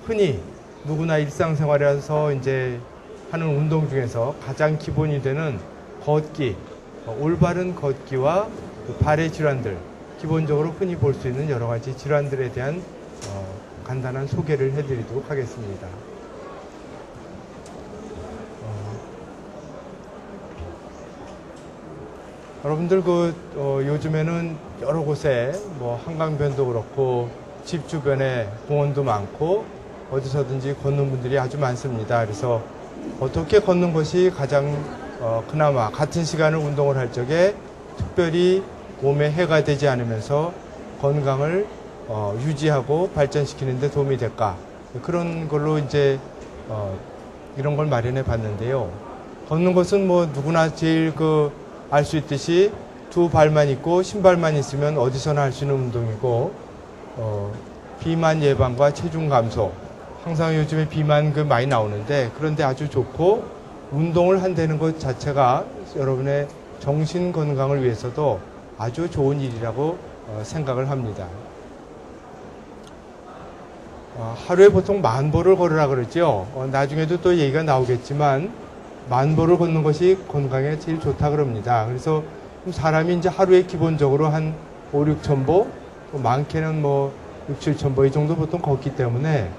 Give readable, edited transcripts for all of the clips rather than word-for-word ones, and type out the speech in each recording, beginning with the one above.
흔히 누구나 일상생활에서 이제 하는 운동 중에서 가장 기본이 되는 걷기, 올바른 걷기와 그 발의 질환들, 기본적으로 흔히 볼 수 있는 여러 가지 질환들에 대한 간단한 소개를 해드리도록 하겠습니다. 여러분들 요즘에는 여러 곳에 뭐 한강변도 그렇고 집 주변에 공원도 많고 어디서든지 걷는 분들이 아주 많습니다. 그래서 어떻게 걷는 것이 가장 그나마 같은 시간을 운동을 할 적에 특별히 몸에 해가 되지 않으면서 건강을 유지하고 발전시키는 데 도움이 될까? 그런 걸로 이제 이런 걸 마련해 봤는데요. 걷는 것은 뭐 누구나 제일 알 수 있듯이 두 발만 있고 신발만 있으면 어디서나 할 수 있는 운동이고 비만 예방과 체중 감소, 항상 요즘에 비만 많이 나오는데 그런데 아주 좋고 운동을 한다는 것 자체가 여러분의 정신 건강을 위해서도 아주 좋은 일이라고 생각을 합니다. 하루에 보통 10,000보를 걸으라 그러죠. 나중에도 또 얘기가 나오겠지만 10,000보를 걷는 것이 건강에 제일 좋다 그럽니다. 그래서 사람이 이제 하루에 기본적으로 한 5,000~6,000보, 많게는 뭐 6,000~7,000보 이 정도 보통 걷기 때문에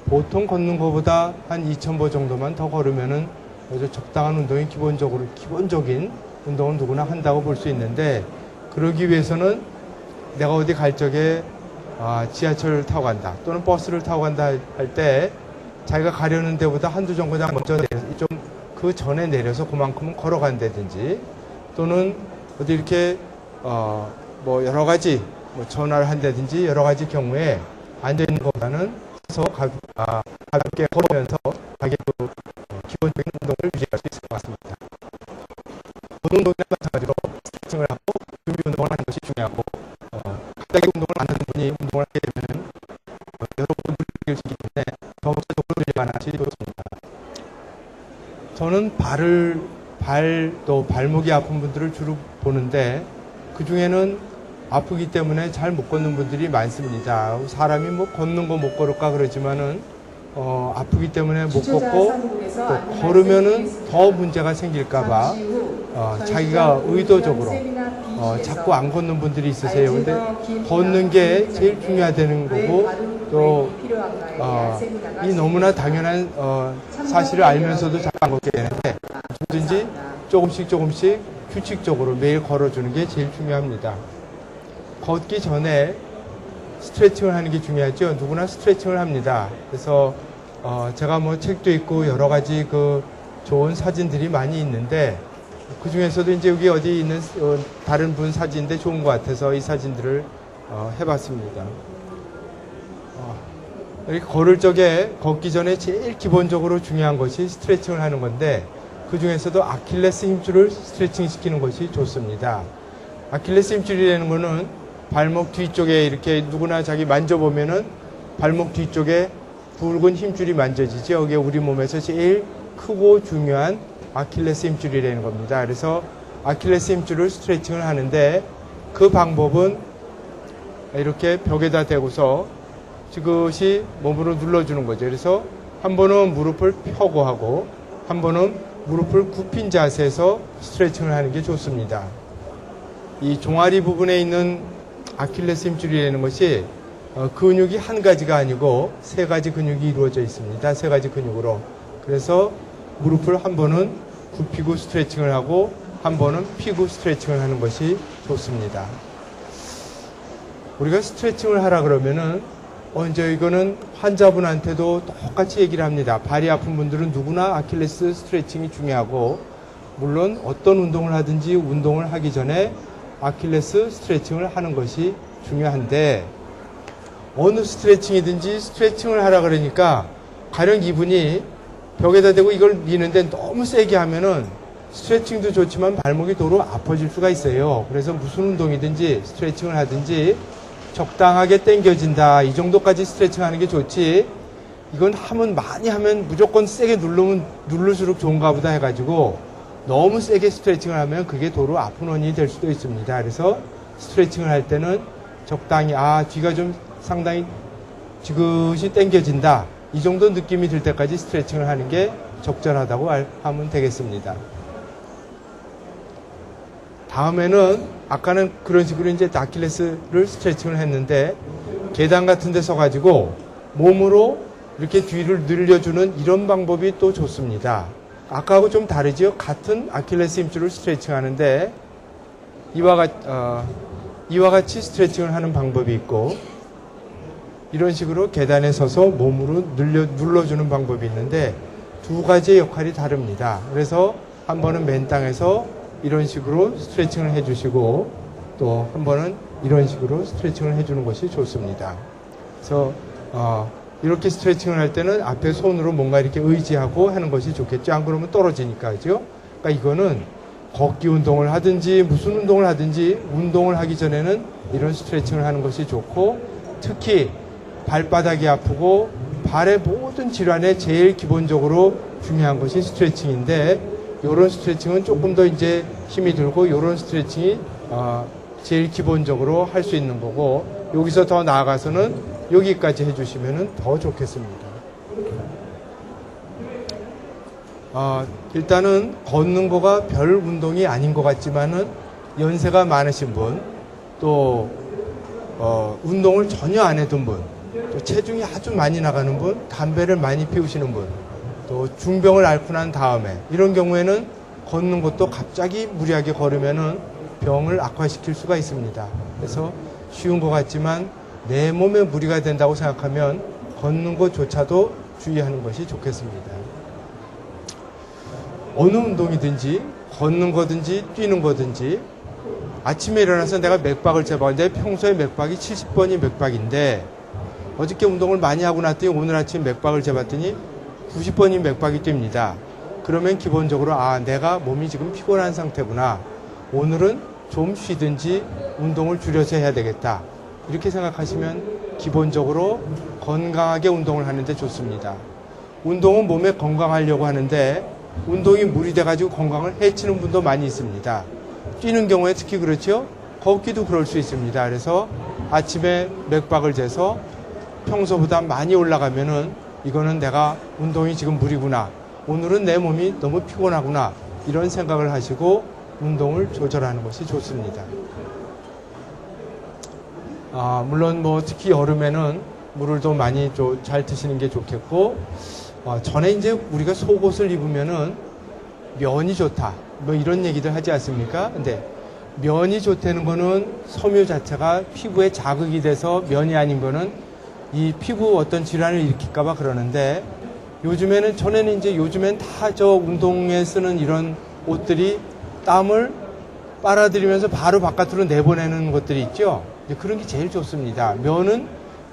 보통 걷는 것보다 한 2,000보 정도만 더 걸으면은 아주 적당한 운동이 기본적인 운동은 누구나 한다고 볼 수 있는데, 그러기 위해서는 내가 어디 갈 적에 지하철을 타고 간다 또는 버스를 타고 간다 할 때 자기가 가려는 데보다 한두 정거장 먼저 내려서 좀 그 전에 내려서 그만큼은 걸어간다든지, 또는 어디 이렇게 뭐 여러 가지 전화를 한다든지 여러 가지 경우에 앉아 있는 것보다는 서서 가볍게 걸으면서 자기 기본적인 운동을 유지할 수 있을 것 같습니다. 모든 운동이나 마찬가지로 스트레칭을 하고 준비 운동을 하는 것이 중요하고, 갑자기 운동을 안 하는 분이 운동을 하게 되면 여러 번 물릴 수 있기 때문에 점차적으로 늘려가는 것이 좋습니다. 저는 또 발목이 아픈 분들을 주로 보는데 그 중에는 아프기 때문에 잘 못 걷는 분들이 많습니다. 사람이 뭐 걷는 거 못 걸을까 그러지만은 아프기 때문에 못 걷고 또 걸으면은 더 문제가 생길까봐 자기가 의도적으로 자꾸 안 걷는 분들이 있으세요. 근데 걷는 게 제일 중요하다는 거고, 또 이 너무나 당연한 사실을 알면서도 잘 안 걷게 되는데 누구든지 조금씩 규칙적으로 매일 걸어주는 게 제일 중요합니다. 걷기 전에 스트레칭을 하는 게 중요하죠. 누구나 스트레칭을 합니다. 그래서 제가 뭐 책도 있고 여러 가지 좋은 사진들이 많이 있는데 그 중에서도 이제 여기 어디 있는 다른 분 사진인데 좋은 것 같아서 이 사진들을 해봤습니다. 이렇게 걸을 적에 걷기 전에 제일 기본적으로 중요한 것이 스트레칭을 하는 건데, 그 중에서도 아킬레스 힘줄을 스트레칭 시키는 것이 좋습니다. 아킬레스 힘줄이라는 거는 발목 뒤쪽에 이렇게 누구나 자기 만져보면은 발목 뒤쪽에 굵은 힘줄이 만져지죠. 여기에 우리 몸에서 제일 크고 중요한 아킬레스 힘줄이라는 겁니다. 그래서 아킬레스 힘줄을 스트레칭을 하는데 그 방법은 이렇게 벽에다 대고서 지그시 몸으로 눌러주는 거죠. 그래서 한 번은 무릎을 펴고 하고 한 번은 무릎을 굽힌 자세에서 스트레칭을 하는 게 좋습니다. 이 종아리 부분에 있는 아킬레스 힘줄이라는 것이 근육이 한 가지가 아니고 세 가지 근육이 이루어져 있습니다. 세 가지 근육으로. 그래서 무릎을 한 번은 굽히고 스트레칭을 하고 한 번은 펴고 스트레칭을 하는 것이 좋습니다. 우리가 스트레칭을 하라 그러면은 이제 이거는 환자분한테도 똑같이 얘기를 합니다. 발이 아픈 분들은 누구나 아킬레스 스트레칭이 중요하고, 물론 어떤 운동을 하든지 운동을 하기 전에 아킬레스 스트레칭을 하는 것이 중요한데, 어느 스트레칭이든지 스트레칭을 하라 그러니까 가령 이분이 벽에다 대고 이걸 미는데 너무 세게 하면은 스트레칭도 좋지만 발목이 도로 아파질 수가 있어요. 그래서 무슨 운동이든지 스트레칭을 하든지 적당하게 당겨진다, 이 정도까지 스트레칭 하는 게 좋지, 이건 많이 하면 무조건 세게 누를수록 좋은가 보다 해가지고 너무 세게 스트레칭을 하면 그게 도로 아픈 원인이 될 수도 있습니다. 그래서 스트레칭을 할 때는 적당히, 뒤가 좀 상당히 지그시 당겨진다. 이 정도 느낌이 들 때까지 스트레칭을 하는 게 적절하다고 하면 되겠습니다. 다음에는 아까는 그런 식으로 이제 아킬레스를 스트레칭을 했는데 계단 같은 데 서가지고 몸으로 이렇게 뒤를 늘려주는 이런 방법이 또 좋습니다. 아까하고 좀 다르죠? 같은 아킬레스 힘줄을 스트레칭 하는데 이와 같이 스트레칭을 하는 방법이 있고 이런 식으로 계단에 서서 몸으로 눌러주는 방법이 있는데 두 가지의 역할이 다릅니다. 그래서 한 번은 맨 땅에서 이런 식으로 스트레칭을 해주시고 또 한 번은 이런 식으로 스트레칭을 해주는 것이 좋습니다. 그래서 이렇게 스트레칭을 할 때는 앞에 손으로 뭔가 이렇게 의지하고 하는 것이 좋겠죠. 안 그러면 떨어지니까요. 그러니까 이거는 걷기 운동을 하든지 무슨 운동을 하든지 운동을 하기 전에는 이런 스트레칭을 하는 것이 좋고 특히 발바닥이 아프고 발의 모든 질환에 제일 기본적으로 중요한 것이 스트레칭인데 이런 스트레칭은 조금 더 이제 힘이 들고 이런 스트레칭이 제일 기본적으로 할 수 있는 거고 여기서 더 나아가서는 여기까지 해주시면 더 좋겠습니다. 일단은 걷는 거가 별 운동이 아닌 것 같지만은 연세가 많으신 분, 또 운동을 전혀 안 해둔 분, 또 체중이 아주 많이 나가는 분, 담배를 많이 피우시는 분, 또 중병을 앓고 난 다음에 이런 경우에는 걷는 것도 갑자기 무리하게 걸으면은 병을 악화시킬 수가 있습니다. 그래서 쉬운 것 같지만 내 몸에 무리가 된다고 생각하면 걷는 것조차도 주의하는 것이 좋겠습니다. 어느 운동이든지 걷는 거든지 뛰는 거든지 아침에 일어나서 내가 맥박을 재봤는데 평소에 맥박이 70번이 맥박인데 어저께 운동을 많이 하고 났더니 오늘 아침 맥박을 재봤더니 90번이 맥박이 뜁니다. 그러면 기본적으로 내가 몸이 지금 피곤한 상태구나. 오늘은 좀 쉬든지 운동을 줄여서 해야 되겠다. 이렇게 생각하시면 기본적으로 건강하게 운동을 하는데 좋습니다. 운동은 몸에 건강하려고 하는데 운동이 무리돼가지고 건강을 해치는 분도 많이 있습니다. 뛰는 경우에 특히 그렇죠. 걷기도 그럴 수 있습니다. 그래서 아침에 맥박을 재서 평소보다 많이 올라가면은 이거는 내가 운동이 지금 무리구나. 오늘은 내 몸이 너무 피곤하구나. 이런 생각을 하시고 운동을 조절하는 것이 좋습니다. 물론 특히 여름에는 물을 더 많이 잘 드시는 게 좋겠고 전에 이제 우리가 속옷을 입으면은 면이 좋다. 이런 얘기들 하지 않습니까? 근데 면이 좋다는 거는 섬유 자체가 피부에 자극이 돼서 면이 아닌 거는 이 피부 어떤 질환을 일으킬까봐 그러는데 전에는 요즘엔 다 운동에 쓰는 이런 옷들이 땀을 빨아들이면서 바로 바깥으로 내보내는 것들이 있죠. 그런 게 제일 좋습니다. 면은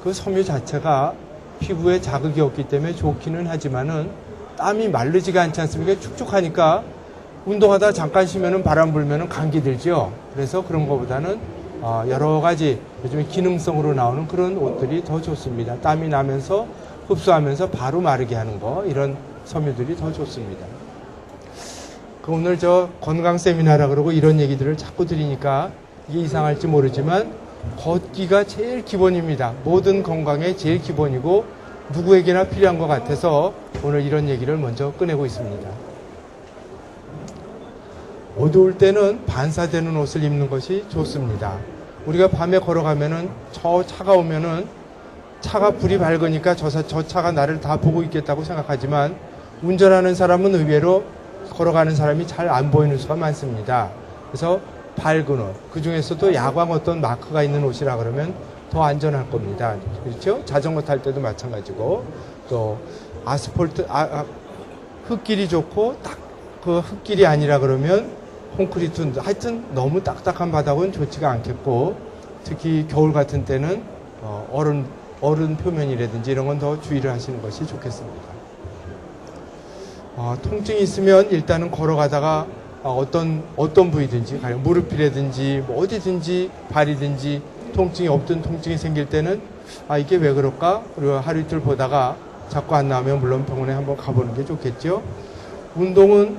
그 섬유 자체가 피부에 자극이 없기 때문에 좋기는 하지만은 땀이 마르지가 않지 않습니까? 축축하니까 운동하다 잠깐 쉬면은 바람 불면은 감기 들죠. 그래서 그런 것보다는 여러 가지 요즘에 기능성으로 나오는 그런 옷들이 더 좋습니다. 땀이 나면서 흡수하면서 바로 마르게 하는 거 이런 섬유들이 더 좋습니다. 오늘 건강 세미나라 그러고 이런 얘기들을 자꾸 드리니까 이게 이상할지 모르지만 걷기가 제일 기본입니다. 모든 건강의 제일 기본이고 누구에게나 필요한 것 같아서 오늘 이런 얘기를 먼저 꺼내고 있습니다. 어두울 때는 반사되는 옷을 입는 것이 좋습니다. 우리가 밤에 걸어가면은 차가 오면은 차가 불이 밝으니까 저 차가 나를 다 보고 있겠다고 생각하지만 운전하는 사람은 의외로 걸어가는 사람이 잘 안 보이는 수가 많습니다. 그래서 밝은 옷, 그 중에서도 야광 어떤 마크가 있는 옷이라 그러면 더 안전할 겁니다. 그렇죠? 자전거 탈 때도 마찬가지고 또 아스팔트, 흙길이 좋고 딱 그 흙길이 아니라 그러면 콘크리트, 하여튼 너무 딱딱한 바닥은 좋지가 않겠고 특히 겨울 같은 때는 얼음 표면이라든지 이런 건 더 주의를 하시는 것이 좋겠습니다. 통증이 있으면 일단은 걸어가다가 어떤 부위든지 가령 무릎이라든지 어디든지 발이든지 통증이 없던 통증이 생길 때는 이게 왜 그럴까? 그리고 하루 이틀 보다가 자꾸 안 나오면 물론 병원에 한번 가보는 게 좋겠죠. 운동은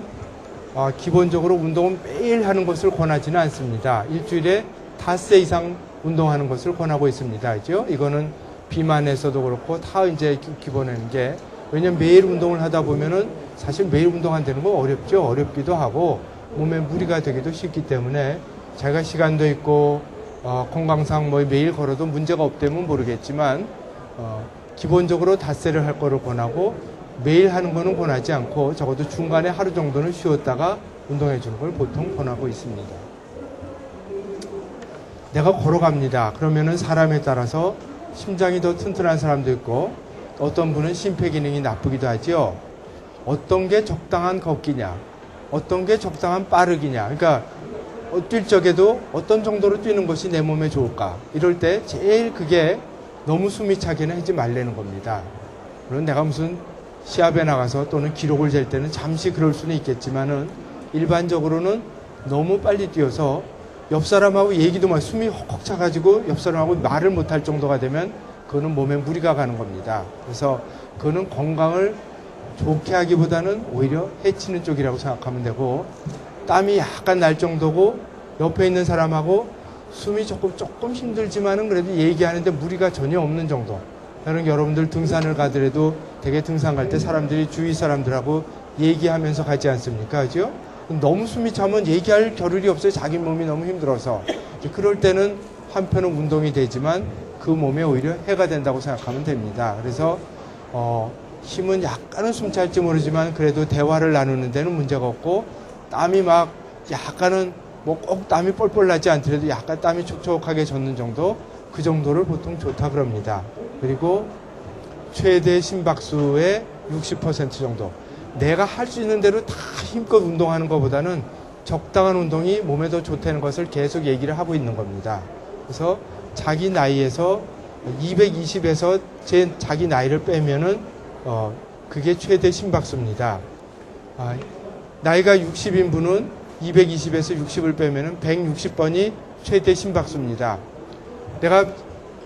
기본적으로 운동은 매일 하는 것을 권하지는 않습니다. 일주일에 닷새 이상 운동하는 것을 권하고 있습니다. 그죠? 이거는 비만에서도 그렇고 다 이제 기본하는 게, 왜냐면 매일 운동을 하다 보면은 사실 매일 운동한다는 건 어렵죠. 어렵기도 하고 몸에 무리가 되기도 쉽기 때문에 자기가 시간도 있고 건강상 뭐 매일 걸어도 문제가 없다면 모르겠지만 기본적으로 닷새를 할 거를 권하고 매일 하는 거는 권하지 않고 적어도 중간에 하루 정도는 쉬었다가 운동해 주는 걸 보통 권하고 있습니다. 내가 걸어갑니다. 그러면은 사람에 따라서 심장이 더 튼튼한 사람도 있고 어떤 분은 심폐기능이 나쁘기도 하죠. 어떤 게 적당한 걷기냐, 어떤 게 적당한 빠르기냐. 그러니까 뛸 적에도 어떤 정도로 뛰는 것이 내 몸에 좋을까. 이럴 때 제일 그게 너무 숨이 차게는 하지 말라는 겁니다. 물론 내가 무슨 시합에 나가서 또는 기록을 잴 때는 잠시 그럴 수는 있겠지만은 일반적으로는 너무 빨리 뛰어서 옆 사람하고 얘기도 막 숨이 헉헉 차가지고 옆 사람하고 말을 못할 정도가 되면 그거는 몸에 무리가 가는 겁니다. 그래서 그거는 건강을 좋게 하기보다는 오히려 해치는 쪽이라고 생각하면 되고, 땀이 약간 날 정도고 옆에 있는 사람하고 숨이 조금 힘들지만은 그래도 얘기하는데 무리가 전혀 없는 정도. 저는 여러분들 등산을 가더라도 되게 등산 갈 때 사람들이 주위 사람들하고 얘기하면서 가지 않습니까? 그죠? 너무 숨이 차면 얘기할 겨를이 없어요. 자기 몸이 너무 힘들어서. 그럴 때는 한편은 운동이 되지만 그 몸에 오히려 해가 된다고 생각하면 됩니다. 그래서 힘은 약간은 숨찰지 모르지만 그래도 대화를 나누는 데는 문제가 없고, 땀이 막 약간은 뭐 꼭 땀이 뻘뻘 나지 않더라도 약간 땀이 촉촉하게 젖는 정도, 그 정도를 보통 좋다 그럽니다. 그리고 최대 심박수의 60% 정도. 내가 할 수 있는 대로 다 힘껏 운동하는 것보다는 적당한 운동이 몸에 더 좋다는 것을 계속 얘기를 하고 있는 겁니다. 그래서 자기 나이에서 220에서 자기 나이를 빼면은 그게 최대 심박수입니다. 나이가 60인 분은 220에서 60을 빼면은 160번이 최대 심박수입니다. 내가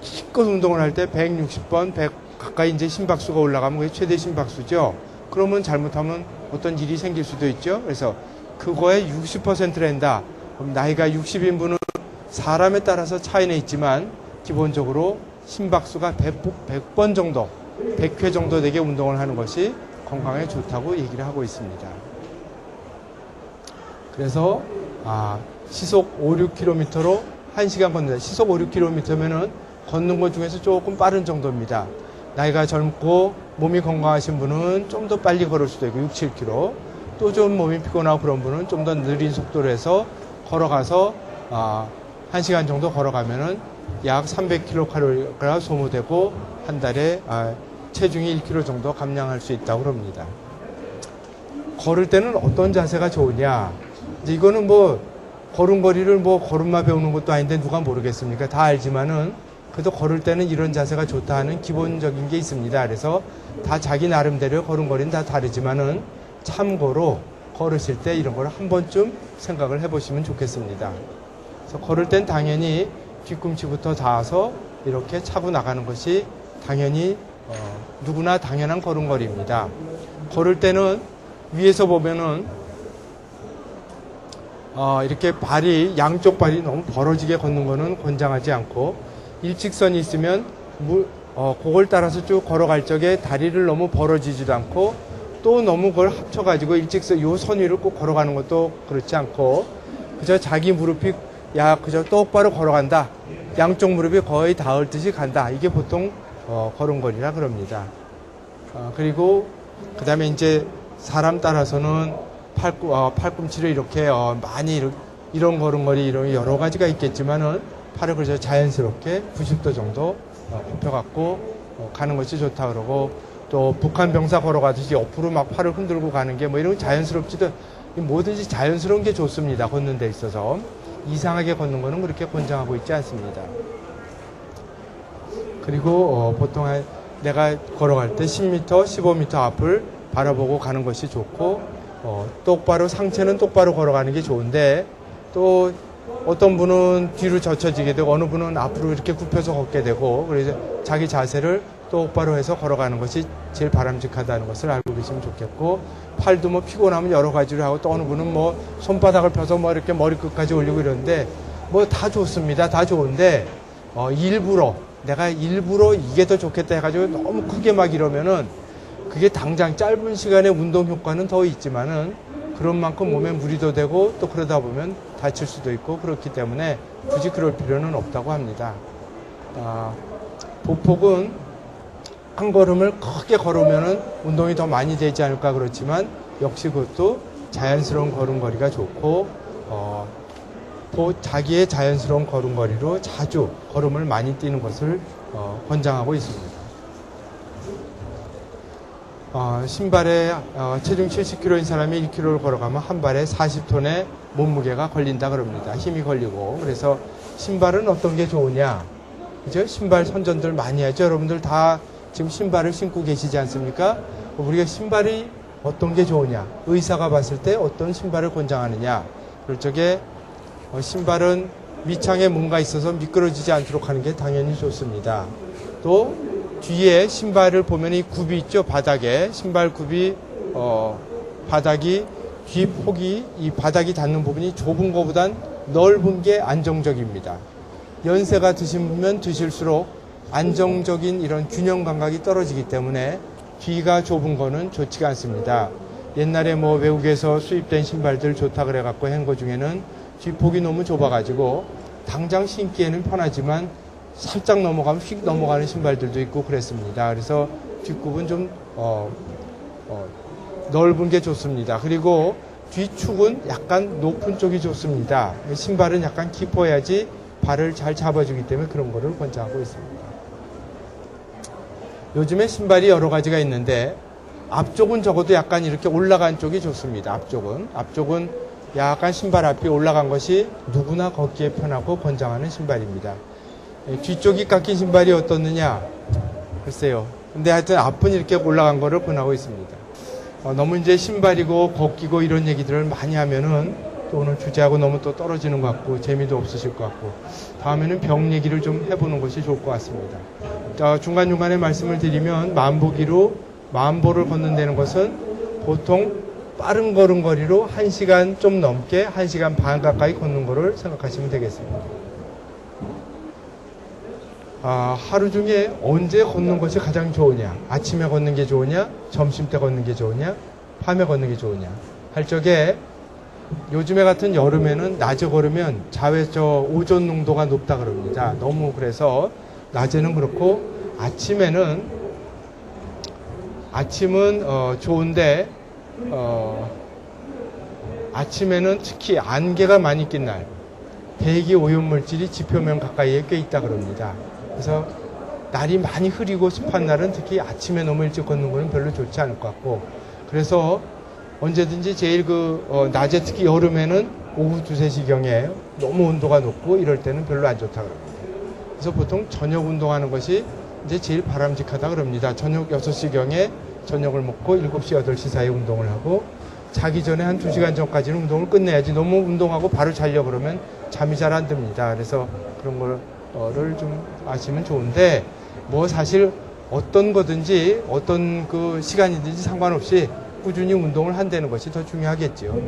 힘껏 운동을 할 때 160번, 100 가까이 이제 심박수가 올라가면 그게 최대 심박수죠. 그러면 잘못하면 어떤 일이 생길 수도 있죠. 그래서 그거의 60%를 한다. 그럼 나이가 60인 분은 사람에 따라서 차이는 있지만 기본적으로 심박수가 100번 정도, 100회 정도 되게 운동을 하는 것이 건강에 좋다고 얘기를 하고 있습니다. 그래서 시속 5, 6km로 1시간 걷는다. 시속 5, 6km면은 걷는 것 중에서 조금 빠른 정도입니다. 나이가 젊고 몸이 건강하신 분은 좀 더 빨리 걸을 수도 있고 6, 7km. 또 좀 몸이 피곤하고 그런 분은 좀 더 느린 속도로 해서 걸어가서 1시간 정도 걸어가면은 약 300kcal가 소모되고 한 달에 체중이 1kg 정도 감량할 수 있다고 합니다. 걸을 때는 어떤 자세가 좋으냐? 이제 이거는 뭐 걸음걸이를 뭐 걸음마 배우는 것도 아닌데 누가 모르겠습니까? 다 알지만은 그래도 걸을 때는 이런 자세가 좋다 하는 기본적인 게 있습니다. 그래서 다 자기 나름대로 걸음걸이는 다 다르지만은 참고로 걸으실 때 이런 걸 한 번쯤 생각을 해보시면 좋겠습니다. 그래서 걸을 땐 당연히 뒤꿈치부터 닿아서 이렇게 차고 나가는 것이 당연히 누구나 당연한 걸음걸이입니다. 걸을 때는 위에서 보면은 이렇게 발이 양쪽 발이 너무 벌어지게 걷는 거는 권장하지 않고 일직선이 있으면 그걸 따라서 쭉 걸어갈 적에 다리를 너무 벌어지지도 않고 또 너무 그걸 합쳐가지고 일직선 요 선 위를 꼭 걸어가는 것도 그렇지 않고 그저 자기 무릎이 그저 똑바로 걸어간다. 양쪽 무릎이 거의 닿을 듯이 간다. 이게 보통 걸음걸이라 그럽니다. 그리고 그 다음에 이제 사람 따라서는 팔꿈치를 이렇게 많이 이런 걸음걸이 이런 여러 가지가 있겠지만은 팔을 그저 자연스럽게 90도 정도 굽혀갖고 가는 것이 좋다 그러고 또 북한 병사 걸어가듯이 옆으로 막 팔을 흔들고 가는 게 뭐 이런 거 자연스럽지도 뭐든지 자연스러운 게 좋습니다. 걷는 데 있어서 이상하게 걷는 거는 그렇게 권장하고 있지 않습니다. 그리고 보통 내가 걸어갈 때 10m, 15m 앞을 바라보고 가는 것이 좋고 똑바로 상체는 똑바로 걸어가는 게 좋은데 또 어떤 분은 뒤로 젖혀지게 되고 어느 분은 앞으로 이렇게 굽혀서 걷게 되고 그래서 자기 자세를 똑바로 해서 걸어가는 것이 제일 바람직하다는 것을 알고 계시면 좋겠고, 팔도 뭐 피곤하면 여러 가지를 하고, 또 어느 분은 뭐 손바닥을 펴서 뭐 이렇게 머리끝까지 올리고 이러는데 뭐 다 좋습니다. 다 좋은데 내가 일부러 이게 더 좋겠다 해가지고 너무 크게 막 이러면은 그게 당장 짧은 시간에 운동 효과는 더 있지만은 그런 만큼 몸에 무리도 되고 또 그러다 보면 다칠 수도 있고, 그렇기 때문에 굳이 그럴 필요는 없다고 합니다. 보폭은 한 걸음을 크게 걸으면은 운동이 더 많이 되지 않을까 그렇지만, 역시 그것도 자연스러운 걸음걸이가 좋고, 자기의 자연스러운 걸음걸이로 자주 걸음을 많이 뛰는 것을 권장하고 있습니다. 신발에 체중 70kg인 사람이 1km를 걸어가면 한 발에 40톤의 몸무게가 걸린다 그럽니다. 힘이 걸리고. 그래서 신발은 어떤 게 좋으냐? 그죠? 신발 선전들 많이 하죠. 여러분들 다 지금 신발을 신고 계시지 않습니까? 우리가 신발이 어떤 게 좋으냐? 의사가 봤을 때 어떤 신발을 권장하느냐? 그럴 적에 신발은 밑창에 뭔가 있어서 미끄러지지 않도록 하는 게 당연히 좋습니다. 또 뒤에 신발을 보면 이 굽이 있죠. 바닥에 신발 굽이 바닥이 뒤 폭이 이 바닥이 닿는 부분이 좁은 것보단 넓은 게 안정적입니다. 연세가 드시면 드실수록 안정적인 이런 균형 감각이 떨어지기 때문에 뒤가 좁은 거는 좋지가 않습니다. 옛날에 뭐 외국에서 수입된 신발들 좋다 그래갖고 한 거 중에는 뒷폭이 너무 좁아가지고 당장 신기에는 편하지만 살짝 넘어가면 휙 넘어가는 신발들도 있고 그랬습니다. 그래서 뒷굽은 좀 넓은 게 좋습니다. 그리고 뒤축은 약간 높은 쪽이 좋습니다. 신발은 약간 깊어야지 발을 잘 잡아주기 때문에 그런 거를 권장하고 있습니다. 요즘에 신발이 여러 가지가 있는데 앞쪽은 적어도 약간 이렇게 올라간 쪽이 좋습니다. 앞쪽은 약간 신발 앞이 올라간 것이 누구나 걷기에 편하고 권장하는 신발입니다. 뒤쪽이 깎인 신발이 어떻느냐? 글쎄요. 근데 하여튼 앞은 이렇게 올라간 거를 권하고 있습니다. 너무 이제 신발이고 걷기고 이런 얘기들을 많이 하면은 또 오늘 주제하고 너무 또 떨어지는 것 같고 재미도 없으실 것 같고, 다음에는 병 얘기를 좀 해보는 것이 좋을 것 같습니다. 중간중간에 말씀을 드리면 만보를 걷는다는 것은 보통 빠른 걸음걸이로 1시간 좀 넘게 1시간 반 가까이 걷는 거를 생각하시면 되겠습니다. 하루 중에 언제 걷는 것이 가장 좋으냐? 아침에 걷는 게 좋으냐? 점심때 걷는 게 좋으냐? 밤에 걷는 게 좋으냐? 할 적에 요즘에 같은 여름에는 낮에 걸으면 오존 농도가 높다 그럽니다. 너무 그래서 낮에는 그렇고 아침은 좋은데 아침에는 특히 안개가 많이 낀 날 대기 오염물질이 지표면 가까이에 꽤 있다 그럽니다. 그래서 날이 많이 흐리고 습한 날은 특히 아침에 너무 일찍 걷는 거는 별로 좋지 않을 것 같고, 그래서 언제든지 제일 낮에 특히 여름에는 오후 2, 3시경에 너무 온도가 높고 이럴 때는 별로 안 좋다 그럽니다. 그래서 보통 저녁 운동하는 것이 이제 제일 바람직하다 그럽니다. 저녁 6시경에 저녁을 먹고 7시, 8시 사이에 운동을 하고 자기 전에 한 2시간 전까지는 운동을 끝내야지, 너무 운동하고 바로 자려고 그러면 잠이 잘 안 듭니다. 그래서 그런 거를 좀 아시면 좋은데, 뭐 사실 어떤 거든지 어떤 그 시간이든지 상관없이 꾸준히 운동을 한다는 것이 더 중요하겠죠.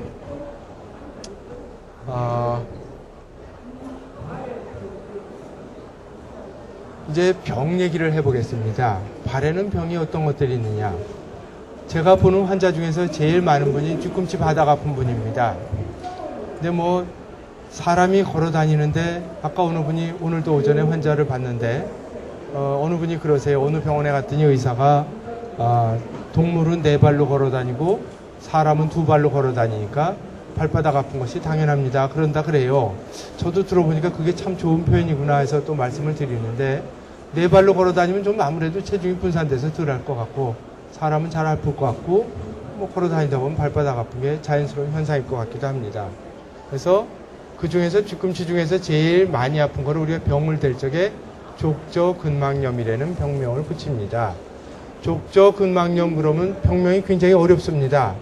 이제 병 얘기를 해보겠습니다. 발에는 병이 어떤 것들이 있느냐? 제가 보는 환자 중에서 제일 많은 분이 뒤꿈치 바닥 아픈 분입니다. 근데 뭐 사람이 걸어 다니는데, 아까 어느 분이 오늘도 오전에 환자를 봤는데 어느 분이 그러세요. 어느 병원에 갔더니 의사가 동물은 4발로 걸어 다니고 사람은 2발로 걸어 다니니까 발바닥 아픈 것이 당연합니다. 그런다 그래요. 저도 들어보니까 그게 참 좋은 표현이구나 해서 또 말씀을 드리는데, 4발로 걸어 다니면 좀 아무래도 체중이 분산돼서 덜 할 것 같고, 사람은 잘 아플 것 같고, 뭐 걸어 다니다 보면 발바닥 아픈 게 자연스러운 현상일 것 같기도 합니다. 그래서 그 중에서 뒤꿈치 중에서 제일 많이 아픈 거를 우리가 병을 댈 적에 족저근막염이라는 병명을 붙입니다. 족저근막염 그러면 병명이 굉장히 어렵습니다.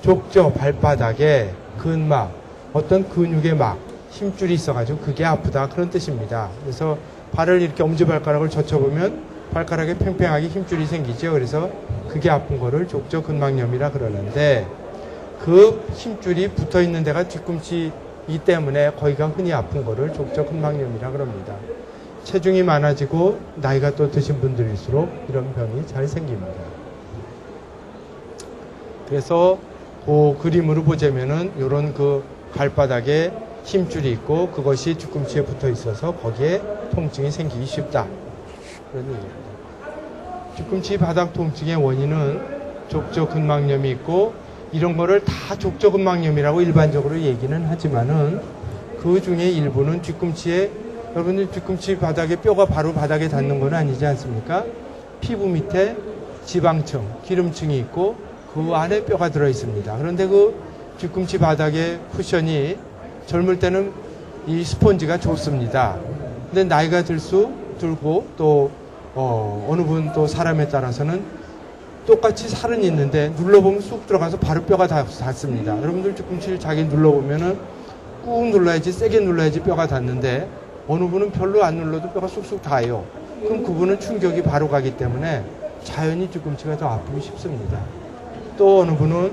족저 발바닥에 근막 어떤 근육의 막 힘줄이 있어가지고 그게 아프다 그런 뜻입니다. 그래서 발을 이렇게 엄지발가락을 젖혀보면 발가락에 팽팽하게 힘줄이 생기죠. 그래서 그게 아픈 거를 족저근막염이라 그러는데 그 힘줄이 붙어 있는 데가 뒤꿈치이기 때문에 거기가 흔히 아픈 거를 족저근막염이라 그럽니다. 체중이 많아지고 나이가 또 드신 분들일수록 이런 병이 잘 생깁니다. 그래서 그 그림으로 보자면은 이런 그 발바닥에 힘줄이 있고 그것이 뒤꿈치에 붙어 있어서 거기에 통증이 생기기 쉽다. 그런 얘기입니다. 뒤꿈치 바닥 통증의 원인은 족저근막염이 있고 이런 거를 다 족저근막염이라고 일반적으로 얘기는 하지만은 그 중에 일부는 뒤꿈치에 여러분들 뒤꿈치 바닥에 뼈가 바로 바닥에 닿는 건 아니지 않습니까? 피부 밑에 지방층, 기름층이 있고 그 안에 뼈가 들어 있습니다. 그런데 그 뒤꿈치 바닥에 쿠션이 젊을 때는 이 스펀지가 좋습니다. 근데 나이가 들고 또 어느 분 또 사람에 따라서는 똑같이 살은 있는데 눌러보면 쑥 들어가서 바로 뼈가 닿습니다. 여러분들 뒤꿈치를 자기 눌러보면은 꾹 눌러야지 세게 눌러야지 뼈가 닿는데 어느 분은 별로 안 눌러도 뼈가 쑥쑥 닿아요. 그럼 그분은 충격이 바로 가기 때문에 자연히 뒤꿈치가 더 아프기 쉽습니다. 또 어느 분은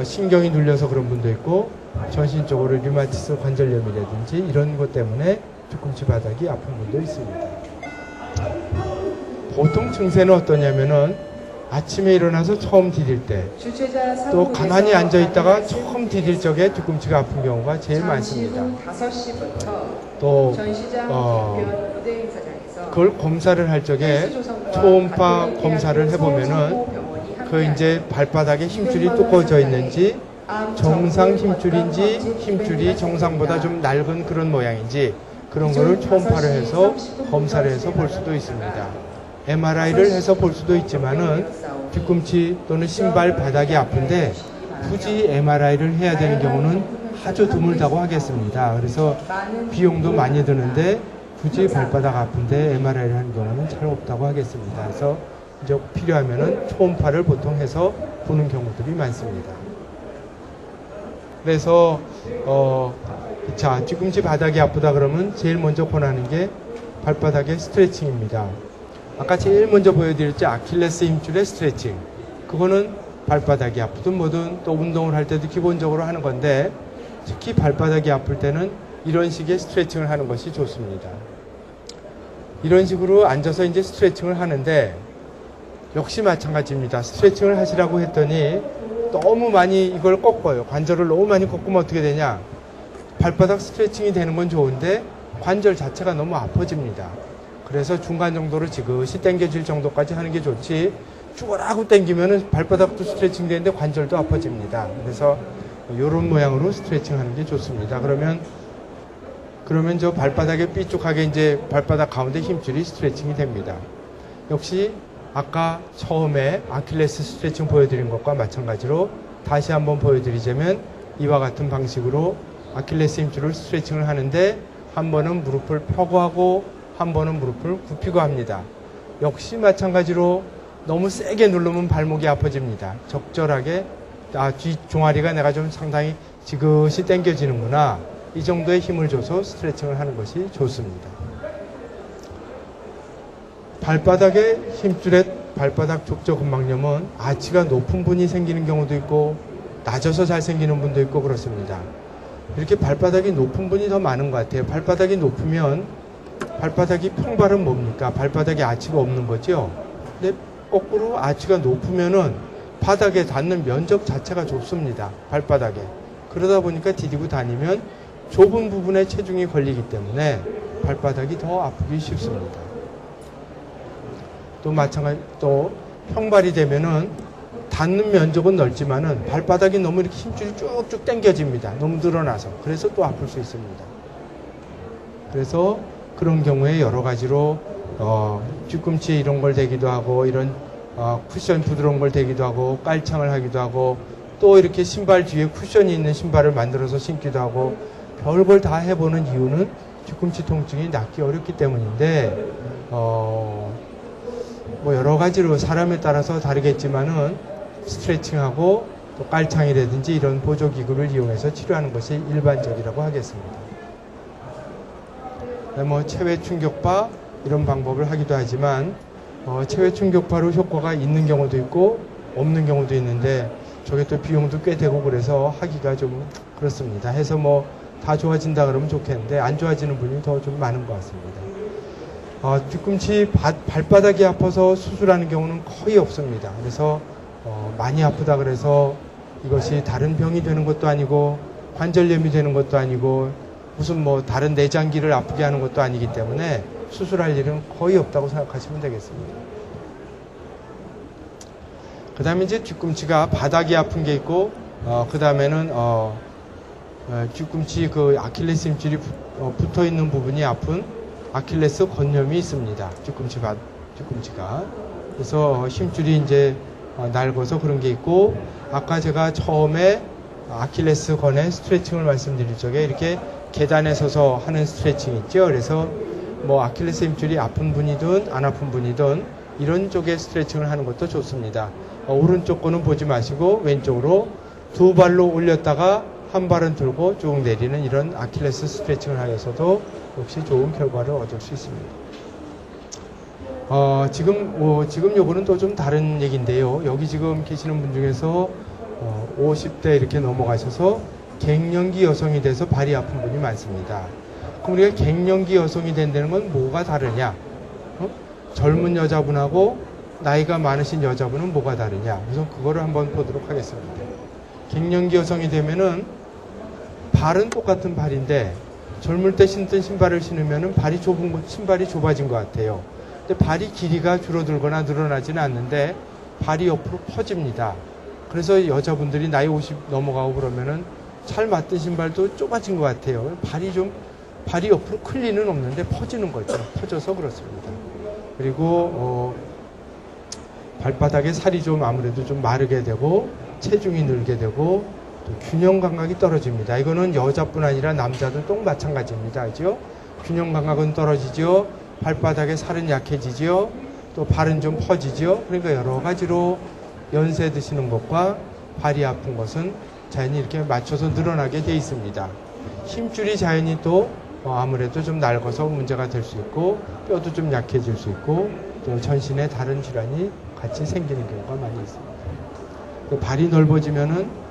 신경이 눌려서 그런 분도 있고 전신적으로 류마티스 관절염이라든지 이런 것 때문에 뒤꿈치 바닥이 아픈 분도 있습니다. 보통 증세는 어떠냐면은 아침에 일어나서 처음 디딜 때 또 가만히 앉아 있다가 처음 디딜 적에 뒤꿈치가 아픈 경우가 제일 많습니다. 또 그걸 검사를 할 적에 초음파 검사를 해보면은 그 이제 발바닥에 힘줄이 두꺼워져 있는지 정상 힘줄인지 힘줄이 정상보다 좀 낡은 그런 모양인지 그런 거를 초음파를 해서 검사를 해서 볼 수도 있습니다. MRI를 해서 볼 수도 있지만은 뒤꿈치 또는 신발 바닥이 아픈데 굳이 MRI를 해야 되는 경우는 아주 드물다고 하겠습니다. 그래서 비용도 많이 드는데 굳이 발바닥 아픈데 MRI를 하는 경우는 잘 없다고 하겠습니다. 그래서 이제 필요하면은 초음파를 보통 해서 보는 경우들이 많습니다. 그래서 자, 뒤꿈치 바닥이 아프다 그러면 제일 먼저 권하는 게 발바닥의 스트레칭입니다. 아까 제일 먼저 보여드렸죠. 아킬레스 힘줄의 스트레칭. 그거는 발바닥이 아프든 뭐든 또 운동을 할 때도 기본적으로 하는 건데 특히 발바닥이 아플 때는 이런 식의 스트레칭을 하는 것이 좋습니다. 이런 식으로 앉아서 이제 스트레칭을 하는데 역시 마찬가지입니다. 스트레칭을 하시라고 했더니 너무 많이 이걸 꺾어요. 관절을 너무 많이 꺾으면 어떻게 되냐? 발바닥 스트레칭이 되는 건 좋은데 관절 자체가 너무 아파집니다. 그래서 중간 정도로 지그시 당겨질 정도까지 하는 게 좋지 죽어라고 당기면은 발바닥도 스트레칭 되는데 관절도 아파집니다. 그래서 이런 모양으로 스트레칭 하는 게 좋습니다. 그러면 저 발바닥에 삐죽하게 이제 발바닥 가운데 힘줄이 스트레칭이 됩니다. 역시 아까 처음에 아킬레스 스트레칭 보여드린 것과 마찬가지로 다시 한번 보여드리자면 이와 같은 방식으로 아킬레스 힘줄을 스트레칭을 하는데 한 번은 무릎을 펴고 하고 한 번은 무릎을 굽히고 합니다. 역시 마찬가지로 너무 세게 누르면 발목이 아파집니다. 적절하게 뒤 종아리가 내가 좀 상당히 지그시 당겨지는구나. 이 정도의 힘을 줘서 스트레칭을 하는 것이 좋습니다. 발바닥의 힘줄에 발바닥 족저근막염은 아치가 높은 분이 생기는 경우도 있고 낮아서 잘 생기는 분도 있고 그렇습니다. 이렇게 발바닥이 높은 분이 더 많은 것 같아요. 발바닥이 높으면 발바닥이 평발은 뭡니까? 발바닥에 아치가 없는 거죠. 근데 거꾸로 아치가 높으면은 바닥에 닿는 면적 자체가 좁습니다. 발바닥에. 그러다 보니까 디디고 다니면 좁은 부분에 체중이 걸리기 때문에 발바닥이 더 아프기 쉽습니다. 또 마찬가지 또 평발이 되면은 닿는 면적은 넓지만은 발바닥이 너무 이렇게 힘줄이 쭉쭉 당겨집니다. 너무 늘어나서. 그래서 또 아플 수 있습니다. 그래서 그런 경우에 여러 가지로 뒤꿈치에 이런 걸 대기도 하고 이런 쿠션 부드러운 걸 대기도 하고 깔창을 하기도 하고 또 이렇게 신발 뒤에 쿠션이 있는 신발을 만들어서 신기도 하고 별걸 다 해보는 이유는 뒤꿈치 통증이 낫기 어렵기 때문인데 뭐 여러 가지로 사람에 따라서 다르겠지만은 스트레칭하고 또 깔창이라든지 이런 보조기구를 이용해서 치료하는 것이 일반적이라고 하겠습니다. 뭐 체외 충격파 이런 방법을 하기도 하지만 체외 충격파로 효과가 있는 경우도 있고 없는 경우도 있는데 저게 또 비용도 꽤 되고 그래서 하기가 좀 그렇습니다. 해서 뭐 다 좋아진다 그러면 좋겠는데 안 좋아지는 분이 더 좀 많은 것 같습니다. 뒤꿈치 발바닥이 아파서 수술하는 경우는 거의 없습니다. 그래서 많이 아프다 그래서 이것이 다른 병이 되는 것도 아니고 관절염이 되는 것도 아니고 무슨 뭐 다른 내장기를 아프게 하는 것도 아니기 때문에 수술할 일은 거의 없다고 생각하시면 되겠습니다. 그 다음에 이제 뒤꿈치가 바닥이 아픈 게 있고 그 다음에는 뒤꿈치 그 아킬레스 힘줄이 붙어 있는 부분이 아픈 아킬레스 건염이 있습니다. 뒤꿈치가. 그래서 힘줄이 이제 낡아서 그런 게 있고, 아까 제가 처음에 아킬레스 건의 스트레칭을 말씀드릴 적에 이렇게 계단에 서서 하는 스트레칭 있죠. 그래서 뭐 아킬레스 힘줄이 아픈 분이든 안 아픈 분이든 이런 쪽에 스트레칭을 하는 것도 좋습니다. 오른쪽 거는 보지 마시고 왼쪽으로 두 발로 올렸다가 한 발은 들고 쭉 내리는 이런 아킬레스 스트레칭을 하여서도 역시 좋은 결과를 얻을 수 있습니다. 지금 요거는 또 좀 다른 얘기인데요. 여기 지금 계시는 분 중에서 50대 이렇게 넘어가셔서 갱년기 여성이 돼서 발이 아픈 분이 많습니다. 그럼 우리가 갱년기 여성이 된다는 건 뭐가 다르냐? 젊은 여자분하고 나이가 많으신 여자분은 뭐가 다르냐? 우선 그거를 한번 보도록 하겠습니다. 갱년기 여성이 되면은 발은 똑같은 발인데 젊을 때 신던 신발을 신으면은 신발이 좁아진 것 같아요. 근데 발이 길이가 줄어들거나 늘어나지는 않는데 발이 옆으로 퍼집니다. 그래서 여자분들이 나이 50 넘어가고 그러면은 잘 맞던 신발도 좁아진 것 같아요. 발이 옆으로 클 리는 없는데 퍼지는 거죠. 퍼져서 그렇습니다. 그리고 발바닥에 살이 좀 아무래도 좀 마르게 되고 체중이 늘게 되고 또 균형 감각이 떨어집니다. 이거는 여자뿐 아니라 남자도 또 마찬가지입니다. 그죠? 균형 감각은 떨어지죠. 발바닥에 살은 약해지죠. 또 발은 좀 퍼지죠. 그러니까 여러 가지로 연세 드시는 것과 발이 아픈 것은 자연히 이렇게 맞춰서 늘어나게 돼 있습니다. 힘줄이 자연히 또 아무래도 좀 낡아서 문제가 될 수 있고 뼈도 좀 약해질 수 있고 또 전신에 다른 질환이 같이 생기는 경우가 많이 있습니다. 발이 넓어지면은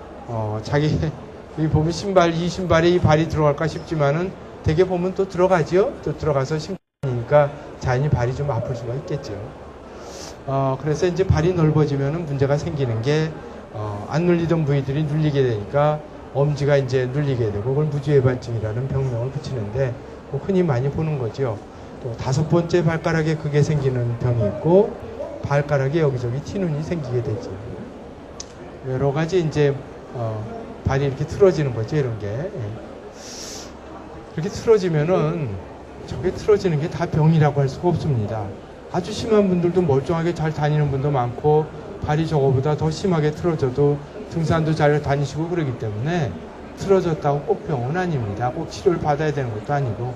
여기 보면 이 신발에 이 발이 들어갈까 싶지만은 되게 보면 또 들어가죠. 또 들어가서 신발이니까 자연히 발이 좀 아플 수가 있겠죠. 그래서 이제 발이 넓어지면은 문제가 생기는 게 안 눌리던 부위들이 눌리게 되니까 엄지가 이제 눌리게 되고 그걸 무지외반증이라는 병명을 붙이는데 흔히 많이 보는 거죠. 또 5번째 발가락에 그게 생기는 병이 있고 발가락에 여기저기 티눈이 생기게 되죠. 여러 가지 이제 발이 이렇게 틀어지는 거죠, 이런 게. 이렇게 틀어지면은 저게 틀어지는 게 다 병이라고 할 수가 없습니다. 아주 심한 분들도 멀쩡하게 잘 다니는 분도 많고 발이 저거보다 더 심하게 틀어져도 등산도 잘 다니시고 그러기 때문에 틀어졌다고 꼭 병은 아닙니다. 꼭 치료를 받아야 되는 것도 아니고